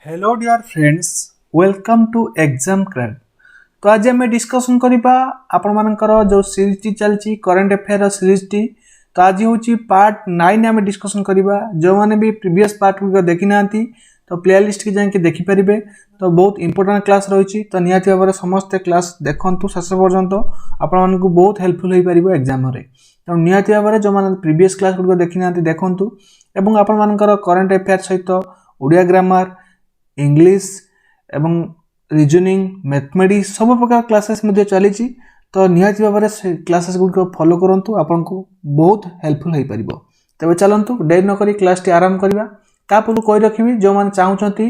Hello dear friends, welcome to exam crack. तो आज आम डिस्कसन करवा आपण मानकर जो सीरीज चलती करंट अफेयर सीरीज टी। तो आज हूँ पार्ट 9 आम डिस्कसन करवा। जो मैंने भी प्रीवियस पार्ट गुड देखी ना तो प्ले लिस्ट की जाकि देखिपारे। तो बहुत इंपोर्टेंट क्लास रही, तो निहाती भाव में समस्ते क्लास देखु शेष पर्यंत आपण को बहुत हेल्पफुल हो पार एग्जाम। तो निहाती भाव में जो मैंने प्रीवियस क्लास गुड देखी ना देखु एवं आपण मानकर करंट अफेयर सहित ओडिया ग्रामर, इंग्लिश एवं रीजनिंग, मैथमेटिक्स सब प्रकार क्लासेस चली। तो निहाती भाव में क्लासेस गुड फॉलो करूँ, आपन को बहुत हेल्पफुल हो पार। तेज चलतु डेरी नक क्लास टी आरंभ करवा। ता पूर्व कही रखी जो मैंने चाहते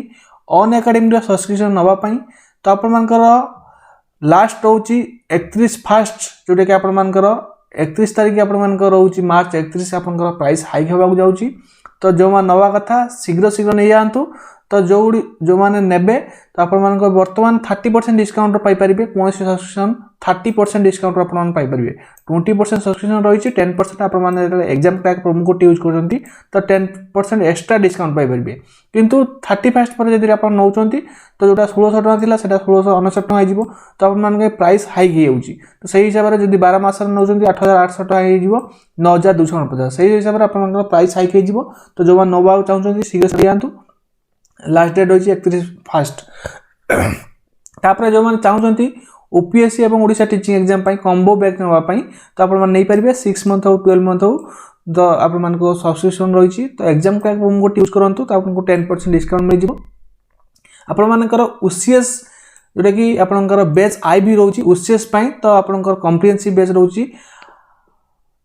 अन एकेडमी सब्सक्रिप्शन नापी, तो आपर लास्ट रोचे 31 जोटा कि आपर 31 तारीख आपर रोचे मार्च 31 आप प्राइस हाइक होगा जाऊँगी। तो जो मैंने नवा कथा शीघ्र शीघ्र नहीं जातु। तो जो मैंने नेबे तो आप बर्तमान 30% डिस्काउंट पाइपर। कौन सब्सक्रिप्शन 30% डिस्काउंट पाइपर। 20% सब्सक्रिप्शन रही 10% आप exam crack promo code use कर तो 10% एक्सट्रा डिस्काउंट पाइपर। किंतु 31 पर जब आप नौ तो जोटा 1600 टका था 1699 टका हो। तो आप प्राइस हाइक हो। तो सही हिसाब से जब 12 मास नौ 8800 टका हो 9250 से हिसाब से आप प्राइस हाइक हो। तो जो मैंने नवा चाहते शीघ्र जातु। लास्ट डेट रही 31 तापर जो मैंने चाहते ओपीएससी और Odisha teaching exam combo batch नापी, तो आप 6 मंथ हो 12 मंथ हो। तो आप सब्सक्रिप्शन रही। तो exam crack promo code use करूँ, तो आपको 10% डिस्काउंट मिल जाए। आपर ओसीएस जोटा कि आपंकर बैच आई भी रोचे ओसीएस तो आपंकर कम्प्रिहेंसिव बैच रोचे।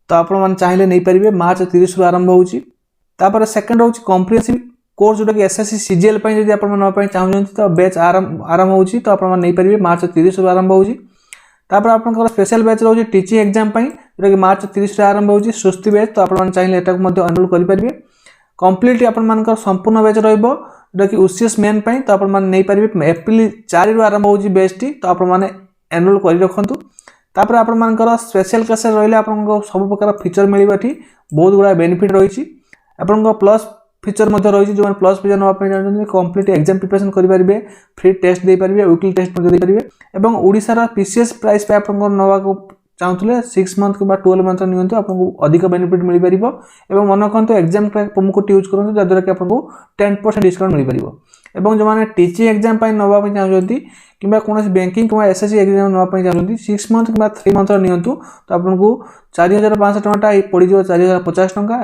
तो आप चाहिए नहीं पारे मार्च 30 आरंभ हो। सेकेंड रोचे कम्प्रिहेंसिव कोर्स जोटा कि एसएससी सीजीएल जब आप नापी चाहते तो बैच आरंभ हो। तो आप नहीं पारे मार्च 30 आरंभ हो। तापर आप स्पेशल बैच रोचे टीचिंग एग्जाम जोटा कि मार्च 30 आरंभ हो सुस्ती बैच। तो आप चाहिए एनरोल करेंगे। कम्प्लीट आप संपूर्ण बैच रोटा कि ओसीएस मेन तो आप नहीं पारे एप्रिल 4 आरंभ हो बैच टी। तो आप एनरोल कर रखु। तापर आप स्पेशल क्लास रही आपको सब प्रकार फीचर मिले। बहुत गुड़ा बेनिफिट रही। आप प्लस फीचर रही जो प्लस फीचर नापी चाहते कंप्लीट एग्जाम प्रिपरेशन करेंगे। फ्री टेस्ट दे पारे, वीकली टेस्ट दे पारे। ओडिशार पीसीएस प्राइस पे आप नाक चाहते 6 मंथ कि 12 मंथ नियंतु आपको अधिक बेनिफिट मिल पार। मन रखु exam crack promo code use करूँ जहाँद्वारा कि आपको 10% डिस्काउंट मिल पार। जो मैंने टीचिंग एग्जाम नापी चाहते कि कौन बैंकिंग कि एसएससी एग्जाम नापी चाहते 6 मंथ कि 3 मंथ नियंतु, तो आपको 4500 टका पड़ 4050 टका।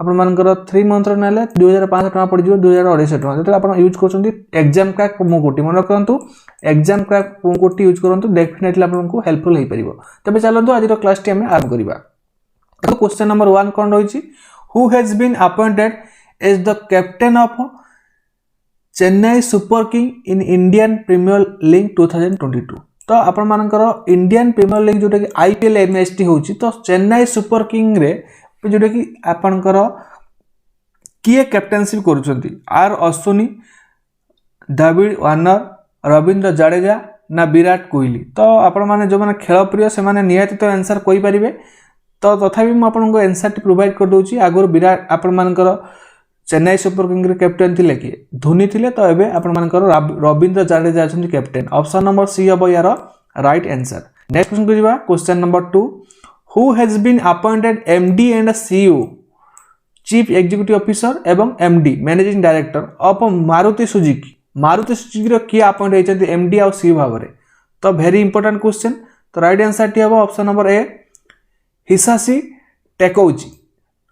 आपर 3 मंथ ना 2500 टका पड़ 2250 टका। जो आप यूज कर एग्जाम क्रैक प्रोमो कोड मन रखु exam crack promo code use करूँ, डेफिनेटली आपको हेल्पफुल हो पार। तबे चलते आज क्लास टी आम आरंभ करवा। तो क्वेश्चन नंबर 1 कौन रही, who has been appointed as the captain of Chennai Super King in Indian Premier League 2022। तो आपर इंडियन प्रीमियर लीग जोटा कि आईपीएल एमएसटी हो। तो चेन्नई सुपर किंग रे जोटा कि आपणकर किए कैप्टेनशिप करुँच R Ashwini, David Warner, Ravindra Jadeja ना विराट कोहली। तो आपण मैंने जो मैंने खेल प्रिय से निहाती तो आंसर कहींपारे। तो तथापि मुझे आंसर टी प्रोवाइड कर दूसरी। आगुरी विराट आपणकर चेन्नई सुपर किंग कैप्टेन थे किए धोनी थे। तो ये आपणकर रविंद्र जडेजा अच्छा कैप्टेन। ऑप्शन नंबर सी हम यार राइट आंसर। नेक्स्ट क्वेश्चन को जावा। Question number 2, who has been appointed MD and CEO chief executive officer एवं MD managing director of Maruti Suzuki. Maruti Suzuki किए अपॉइंट होती एमडी और सीईओ भाव में। तो वेरी इंपोर्टेंट क्वेश्चन। तो राइट आंसर टी हम option number A Hisashi Takeuchi.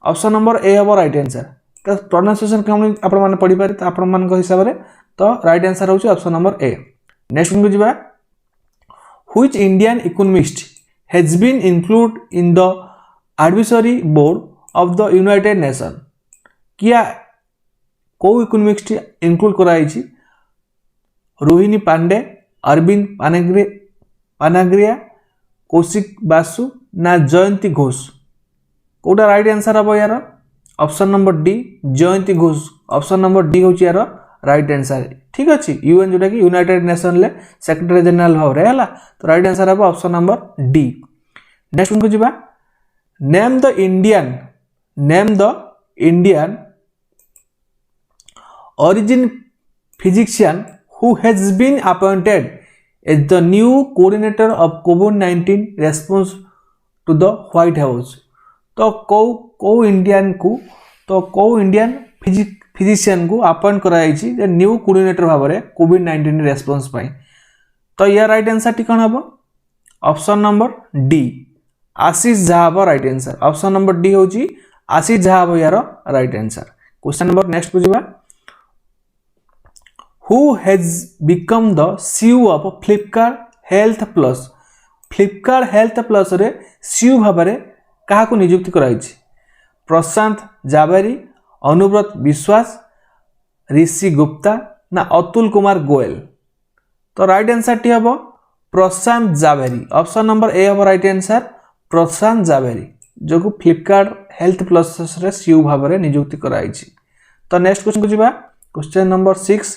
Option number A हम राइट आंसर। तो प्रोनाउंसिएशन कौन आपने पढ़ी पारे तो आपण हिसाब से। तो राइट आंसर होची ऑप्शन नंबर ए। नेक्स्ट को जावा। Which Indian economist has been include in the advisory board of the united nation. किया को इकोनॉमिस्ट इंक्लूड कराई, रोहिणी पांडे, अरविंद पानाग्रिया, कौशिक बासु ना जयंती घोष। कौटा राइट आंसर हम यार option number D Jayanti Ghosh. Option number D हूँ यार राइट आंसर। ठीक अच्छे यूएन जोटा कि यूनाइटेड नेशन ले सेक्रेटरी जनरल भाव में है। तो राइट आंसर हम ऑप्शन नंबर डी। नेक्स्ट को जावा। Name the Indian origin physician who has been appointed as the new coordinator of COVID-19 response to the White House? तो को इंडियन फिजिशियन को अपॉइंट कराई न्यू कोऑर्डिनेटर भाव में कोविड-19 response पाई। तो या राइट आंसर टी कौन हम? Option number D Ashish Jha हम right answer. Option number D हूँ आशीष झा हम यार right answer. Question number next बुझा who has become the CEO of Flipkart health plus. Flipkart health plus रे सीईओ भाव में क्या नियुक्ति कराई? प्रशांत जावेरी, अनुव्रत विश्वास, ऋषि गुप्ता ना अतुल कुमार गोयल। तो राइट आंसर टी हम Prashant Jhaveri. Option number A हम राइट आंसर प्रशांत जावेरी जो को फ्लिपकार्ट हेल्थ प्लस रे सीईओ भाव में नियुक्ति कराई। तो नेक्स्ट क्वेश्चन को जीवा question number 6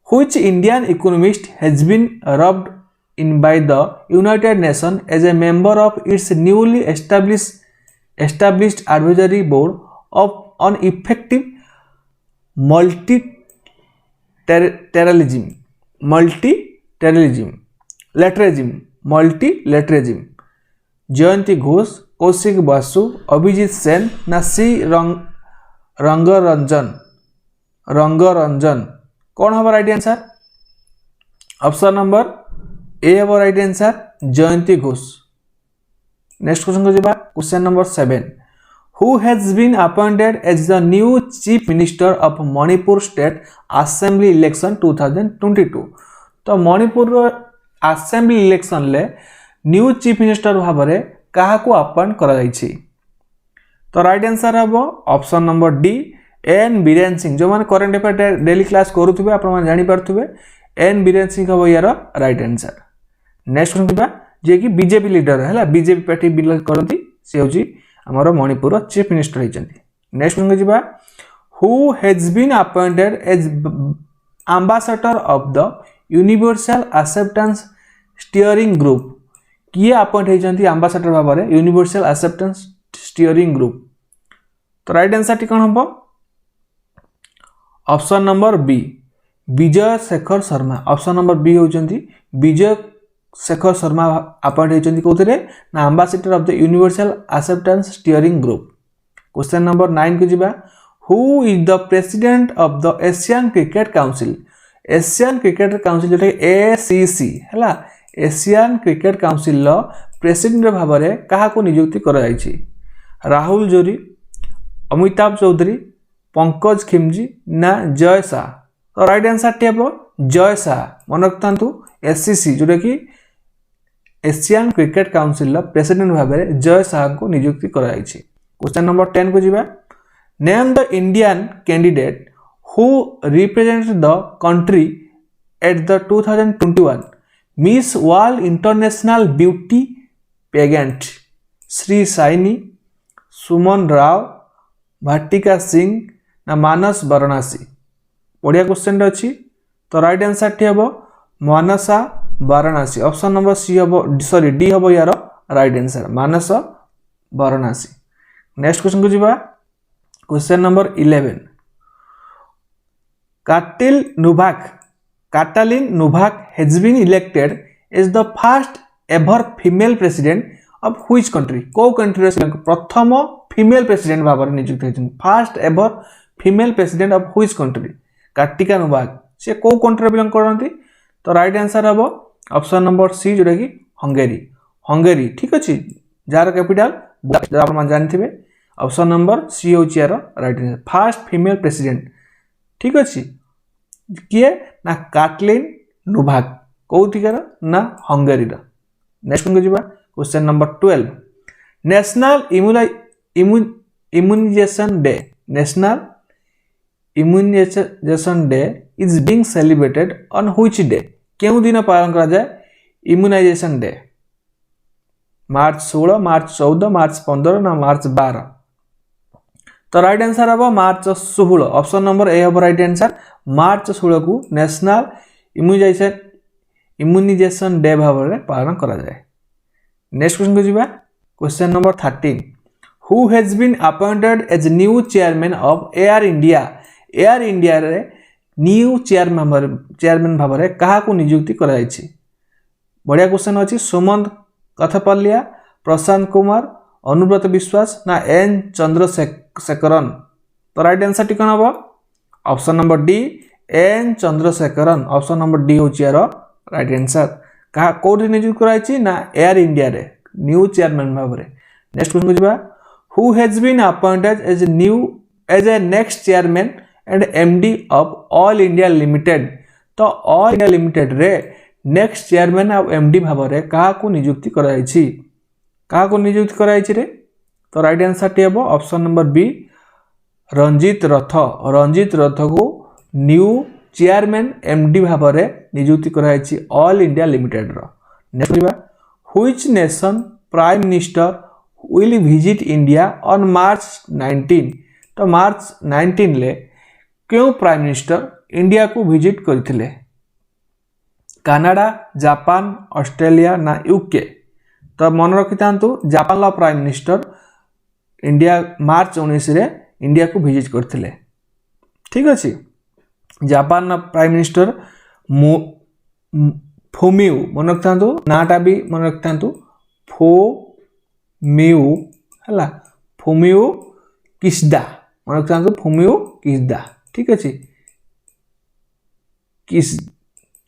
which Indian economist has been roped in by the United Nations as a member of its newly established advisory board on effective multilateralism. Jayanti Ghosh, Kaushik Basu, Abhijit Sen ना C Rangarajan कौन हम right answer? Option number A हम right answer Jayanti Ghosh. Next question को जीवा question number 7 who has been appointed as the new chief minister of Manipur state assembly election 2022। तो Manipur assembly election ले new chief minister भाव में क्या अपॉइंट करा जायछि? तो राइट आंसर हम option number D N Biren Singh. जो मैंने करंट अफेयर डेली क्लास करुवे आप जानी पार्थुबे एन बीरेन सिंह हम यार राइट आंसर। नेक्स्ट क्वेश्चन जे कि बीजेपी लीडर है बीजेपी पार्टी बिलोंग करती से हूँ आमर मणिपुर चीफ मिनिस्टर होती। नेक्स्ट क्वेश्चन जीवा who has been appointed as ambassador of the universal acceptance steering group. किए अपॉइंट होती एम्बेसडर भाव में यूनिवर्सल एक्सेप्टेंस स्टीयरिंग ग्रुप? तो राइट आंसर टी कौन हम? ऑप्शन नंबर बी विजय Shekhar Sharma. Option number B होती विजय शेखर शर्मा अपॉइंट होती कौन ना ambassador of the universal acceptance steering group. Question number 9 को जीवा who is the president of the Asian cricket council. Asian cricket council जो एसीसी है एशियन क्रिकेट काउंसिल प्रेसिडेंट भाव में क्या नियुक्ति करा जायछि? राहुल जोरी, अमिताभ चौधरी, पंकज खिमजी ना जय शाह। तो राइट आंसर टी हम जय शाह। मन रखता एसीसी जोटा कि एशियन क्रिकेट काउंसिल प्रेसिडेंट भाव में जय शाह को नियुक्ति कराई। क्वेश्चन नंबर 10 को जीवा name the Indian candidate who represented the country at the 2021 miss world international beauty pageant. Shree Saini, Suman Rao, Bhatika Singh ना मानस वाराणसी। बढ़िया क्वेश्चन अच्छी। तो राइट आंसर टी हम Manasa Varanasi. Option number C हम सॉरी डी हम यार right answer Manas Varanasi. Next question को जीवा question number 11 Katalin Novak has been elected as the first ever female president of which country. को कंट्री प्रथम फीमेल प्रेसिडेंट भाव में नियुक्त होती first ever female president of which country? कार्तिका नुभाग से को कंट्री बिलोंग करती? तो राइट आंसर हम ऑप्शन नंबर सी जोटा कि हंगेरी। ठीक अच्छे जार कैपिटल आप जानते ऑप्शन नंबर सी हूँ यार right answer first female president. ठीक अच्छे किए ना काटलिन नुभाग कौटिकार ना हंगेरी। नेक्स्ट को जीवा question number 12 national immunization day. National immunization day is being celebrated on which day? क्यों दिन पालन करा जाए इम्यूनाइजेशन डे? मार्च 16, मार्च 14, मार्च 15 ना मार्च 12? तो राइट आंसर हम मार्च 16। ऑप्शन नंबर ए हम राइट आंसर मार्च 16 को नेशनल इम्यूनाइजेशन डे भाव में पालन करा जाए। नेक्स्ट क्वेश्चन को जीवा question number 13 who has been appointed as new chairman of Air India. Air India रे न्यू चेयरमैन भाव में क्या नियुक्ति कराई। बढ़िया क्वेश्चन अच्छी सुमंत कथपलिया, प्रशांत कुमार, अनुव्रत विश्वास ना एन चंद्रशेखरन। तो राइट आंसर टी कौन हम option number D N Chandrasekaran. Option number D हूँ यार राइट आंसर। कहा कौट नियुक्त कराई ना एयर इंडिया रे न्यू चेयरमैन भाव में। नेक्स्ट क्वेश्चन को who has been appointed as a next chairman and MD of all India limited. तो ऑल इंडिया लिमिटेड रे नेक्स्ट चेयरमैन और एमडी भाव में क्या नियुक्ति कराई। क्या नियुक्ति कराई रे। तो राइट आंसर टी हम ऑप्शन नंबर बी रंजित रथ। रंजित रथ को न्यू चेयरमैन एमडी भाव में नियुक्ति कराई ऑल इंडिया लिमिटेड रो। Next which nation prime minister will visit India on March 19। तो मार्च 19 ले क्यों प्राइम मिनिस्टर इंडिया को विजिट करथिले। कनाडा, जापान, ऑस्ट्रेलिया ना यूके। तो मन रखी था Japan prime minister India March 19 रे इंडिया को विजिट करथिले। ठीक अच्छे। जापान प्राइम मिनिस्टर फुमियो मन रखी था नाटा भी मन रखी था फुमियो किशिदा मन रखी था फुमियो किशिदा। ठीक अच्छे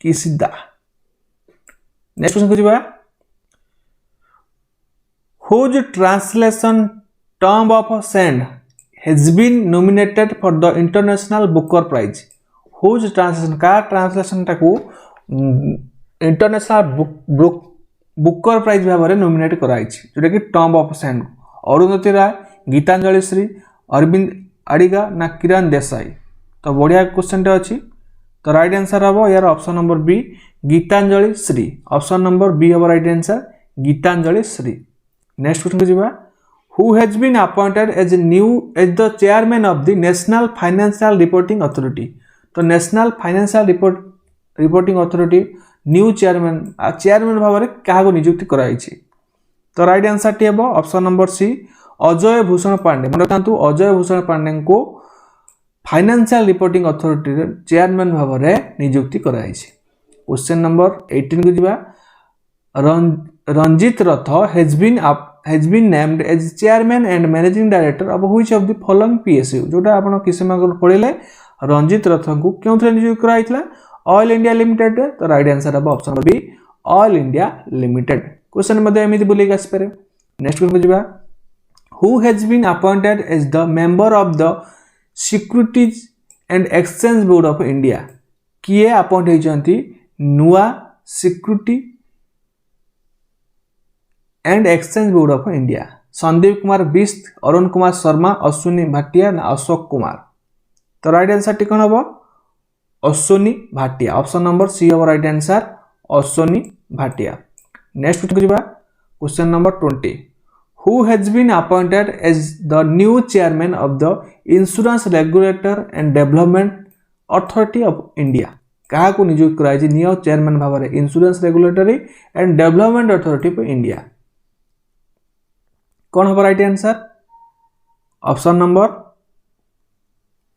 किशिदा। नेक्स्ट क्वेश्चन को जीवा whose translation Tomb of Sand has been nominated for the International Booker Prize. Whose translation का ट्रांसलेशन टाकू इंटरनेशनल बुकर प्राइज भाव में नॉमिनेट कराई जोटा कि Tomb of Sand. Arundhati Roy, Geetanjali Shree, Aravind Adiga ना किरण देसाई। तो बढ़िया क्वेश्चन अच्छी। तो राइट आंसर हम यार option number B Geetanjali Shree. Option number B हम right answer Geetanjali Shree. Next question को जीवा who has been appointed as the chairman of the national financial reporting authority. तो national financial reporting authority new chairman भाव में क्या नियुक्ति कराई। तो राइट आंसर टी हम option number C Ajay Bhushan Pandey. मन रखा अजय भूषण पांडे को फाइनेंशियल रिपोर्टिंग अथॉरिटी चेयरमैन भाव में नियुक्ति कराई। क्वेश्चन नंबर 18 को जीवा Ranjit Rath has been named as chairman and managing director of which of the following PSU. जोटा आपण किसी पढ़े रंजित रथ को क्यों नियुक्त कराई ऑल इंडिया लिमिटेड। तो राइट आंसर हम option number B all India limited. Question मध्य एमती बुलेक आसपे। नेक्स्ट क्वेश्चन को जीवा who has been appointed as the member of the securities and exchange board of India. किए अपॉइंट होती नुआ security and exchange board of India. Sandeep Kumar Bisht, Arun Kumar Sharma, Ashwini Bhatia ना अशोक कुमार। तो राइट आंसर टी कौन हम Ashwini Bhatia. Option number C हम right answer Ashwini Bhatia. Next question question number 20 who has been appointed as the new chairman of the insurance regulator and development authority of India. क्या नियुक्त कराई new chairman भाव में insurance regulatory and development authority of India. कौन हम right answer option number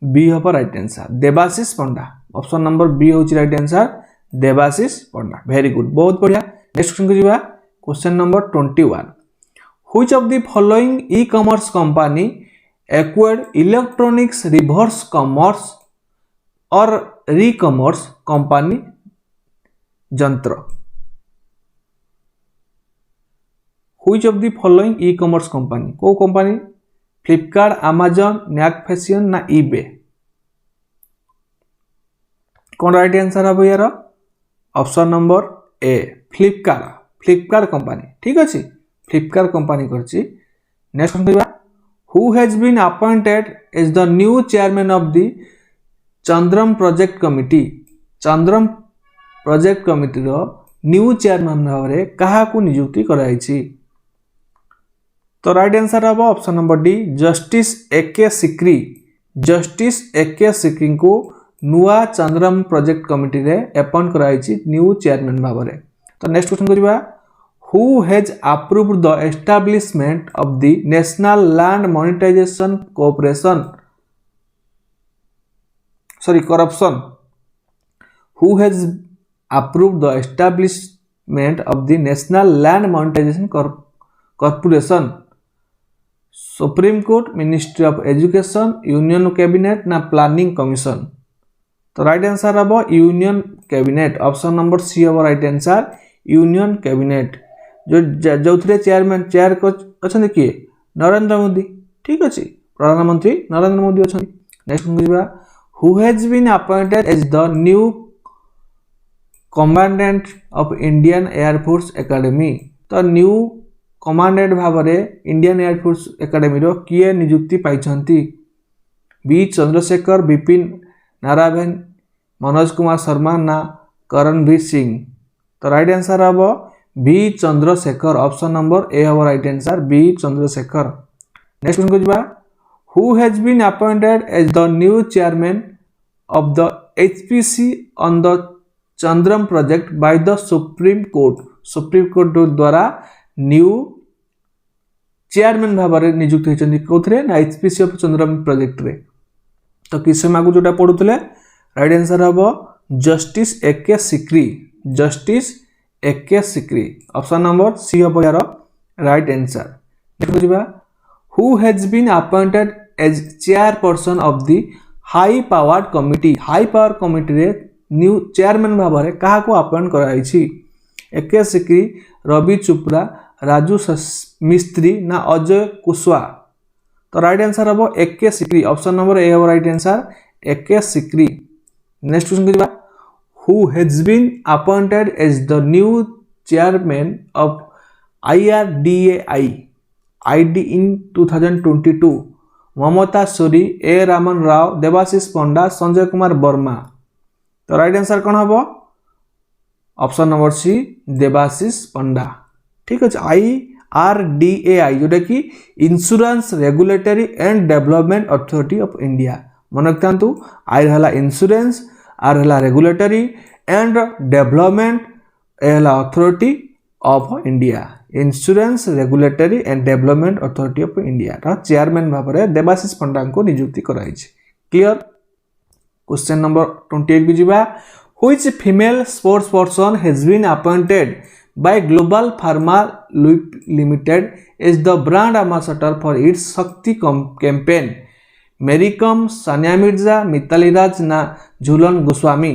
B हम right answer Debashish Panda. Option number B हूँ right answer Debashish Panda. Very good बहुत बढ़िया। नेक्स्ट क्वेश्चन को जीवा question number 21 which of the following e commerce company acquired electronics reverse commerce और re commerce company Yaantra. Which of the following e commerce company को company Flipkart, Amazon, मैकफेसियन ना eBay. कौन right answer हम यार option number A Flipkart company. ठीक अच्छे Flipkart company करछि। Next question who has been appointed as the new chairman of the Chandrayaan project committee. Chandrayaan project committee रो न्यू चेयरमैन भाव में क्या नियुक्ति कराई। तो राइट आंसर हम option number D justice A K. Sikri. Justice A K. Sikri को नुआ चंद्रम प्रोजेक्ट कमिटी रे अपॉइंट कराई न्यू चेयरमैन भाव में। तो नेक्स्ट क्वेश्चन को who has approved the establishment of the national land monetization cooperation corruption who has approved the establishment of the National Land Monetization Corporation? Supreme court, ministry of education, union cabinet ना planning commission? तो right answer हम union cabinet, option number C हम right answer union cabinet. जो chairman chair अच्छा किए नरेंद्र मोदी, ठीक अच्छे प्रधानमंत्री नरेंद्र मोदी अच्छा। नेक्स्ट बुझा who has been appointed as the new commandant of Indian Air Force Academy? तो न्यू कमांडेंट भाव में इंडियन एयरफोर्स एकेडमी रो किए नियुक्ति पाइछंती? बी चंद्रशेखर, विपिन नारायण, मनोज कुमार शर्मा ना करणवीर सिंह? तो राइट आंसर हम B Chandrashekhar, option number A हम right answer B Chandrashekhar. Next question को जिबा who has been appointed as the new chairman of the HPC on the Chandrayaan project by the supreme court? Supreme court द्वारा new chairman भाव में नियुक्त होती कौन ना एचपीसी ऑफ चंद्रम प्रोजेक्ट रे? तो किस समय को जोटा पढ़ुले राइट आंसर हम justice A K. Sikri, justice A K. Sikri, option number C हम यार राइट आंसर। देखा who has been appointed as chairperson of the high powered committee? High power committee रे न्यू चेयरमैन भाव में क्या अपॉइंट कराई? ए.के. सिक्री, रवि चोपड़ा, राजू मिस्त्री ना अजय कुशवाहा? तो राइट आंसर हम A K. Sikri, option number A हम right answer A K. Sikri. Next question को who has been appointed as the new chairman of IRDAI ID in 2022? Mamata Suri, A Raman Rao, Debashish Panda, Sanjay Kumar Verma? तो राइट आंसर कौन हम option number C Debashish Panda, ठीक अच्छे। IRDAI जोटा कि insurance regulatory and development authority of India. मन रखता आई है इंश्योरेंस, आर है रेगुलेटरी एंड डेवलपमेंट, ए है authority of India. Insurance regulatory and development authority of India chairman भाव में देवाशीष पंडा को नियुक्ति कराई। क्लियर। क्वेश्चन नंबर 28 को जीवा which female sports person has been appointed by Global Pharma Limited is the brand ambassador for its Shakti campaign? मेरी com, Sania Mirza, Mitali राज ना झूलन गोस्वामी?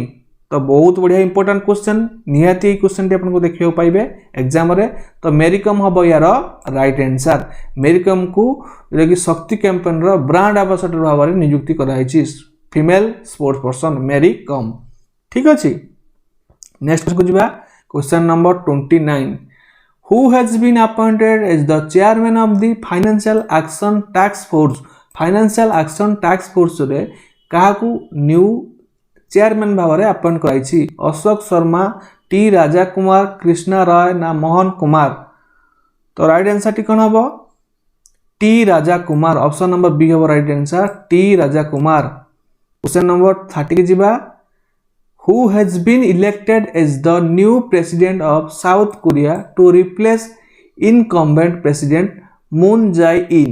तो बहुत बढ़िया इंपोर्टेंट क्वेश्चन, निहाती क्वेश्चन टी आपको देखिए पाइबे एग्जाम रे। तो मेरी कॉम हम यार राइट आंसर। मेरी कॉम को जो कि शक्ति कैंपेन रो ब्रांड एम्बेसडर भाव में नियुक्ति कराई female sports person Mary Kom, ठीक अच्छे। नेक्स्ट को जीवा question number 29 who has been appointed as the chairman of the financial action task force? Financial action task force रे क्या न्यू चेयरमैन भाव में अपॉइंट कराई? अशोक शर्मा, टी राजा कुमार, कृष्णा राय ना मोहन कुमार? तो राइट आंसर टी कौन हम T Raja Kumar, option number B हम right answer T Raja Kumar. Question number 30 के जीवा who has been elected as the new president of South Korea to replace incumbent president Moon Jae-in?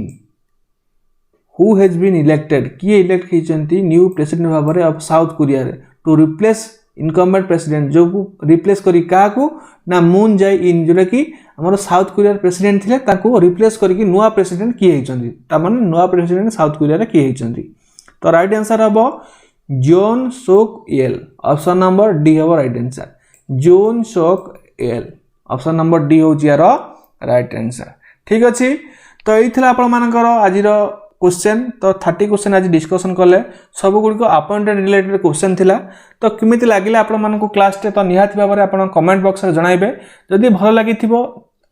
Who has been elected किए elect होती new president भाव में of south Korea रे to replace incumbent president जो replace करी क्या ना moon जाए इन जोटा कि आम साउथ कोरिया प्रेसिडेंट थे रिप्लेस करके नुआ प्रेसिडेंट किए होती नुआ प्रेसिडेंट साउथ कोरिया किए होती? तो राइट आंसर हम जोन सोक एल, ऑप्शन नंबर डी हम राइट आंसर जोन सोक एल, ऑप्शन नंबर डी हूँ यार राइट आंसर, ठीक अच्छे। तो ये आज क्वेश्चन। तो 30 क्वेश्चन आज डिस्कसन कले सब गुड़िक अपॉइंटेड रिलेटेड क्वेश्चन थिला। तो केमिति लागिला आपण मानकु क्लास टे तो निहाती भाव में आपण कमेंट बॉक्स रे जणाइबे। जदि भल लागिथिबो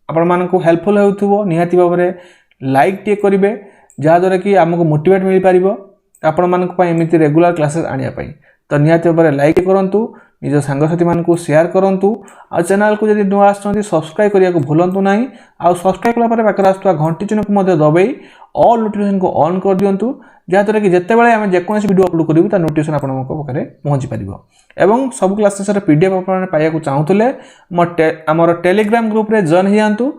आपण मानकु हेल्पफुल हेउथिबो निहाती भाव में लाइक टे करिवे जहा द्वारा कि हमको मोटिवेट मिल पारिबो आपण मानक पई एमिति रेगुलर क्लासेस आनिया पई। तो निहाती भाव में लाइक करंतु, निज सांगसाथी मानकु शेयर करंतु, आ चैनल को जदि नुआ आछंती सब्सक्राइब करिया को भूलंतु नाही। आ सब्सक्राइब कला परे पाकर आस्तुवा घंटी चिन्ह को मध्य दबाई ऑल नोटिफिकेशन को ऑन कर दियंतु जहा द्वारा कि जत्ते बेले हम जेकोन वीडियो अपलोड करिवु ता नोटिफिकेशन आपनको पाखरे पहुंची पारिबो। एवं सब क्लासेस रे पीडीएफ आपण पाया को चाहूतले हमर टेलीग्राम ग्रुप रे जॉइन हियांतु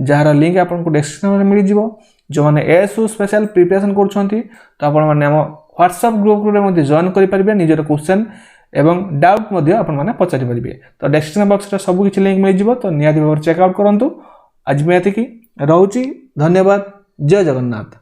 जार लिंक आपनको डिस्क्रिप्शन में मिल जिवो। जो माने एसयू स्पेशल प्रिपरेशन करछंती तो आपण माने हम व्हाट्सएप ग्रुप रे मध्ये जॉइन करि परिबे, निजर क्वेश्चन एवं डाउट मध्य आपण माने पचारि परिबे। तो डिस्क्रिप्शन बॉक्स रे सब किछि लिंक मिल जिवो, तो नियाति भाव चेक आउट करंतु। आज मैं एतिकी रहउची, धन्यवाद, जय जगन्नाथ।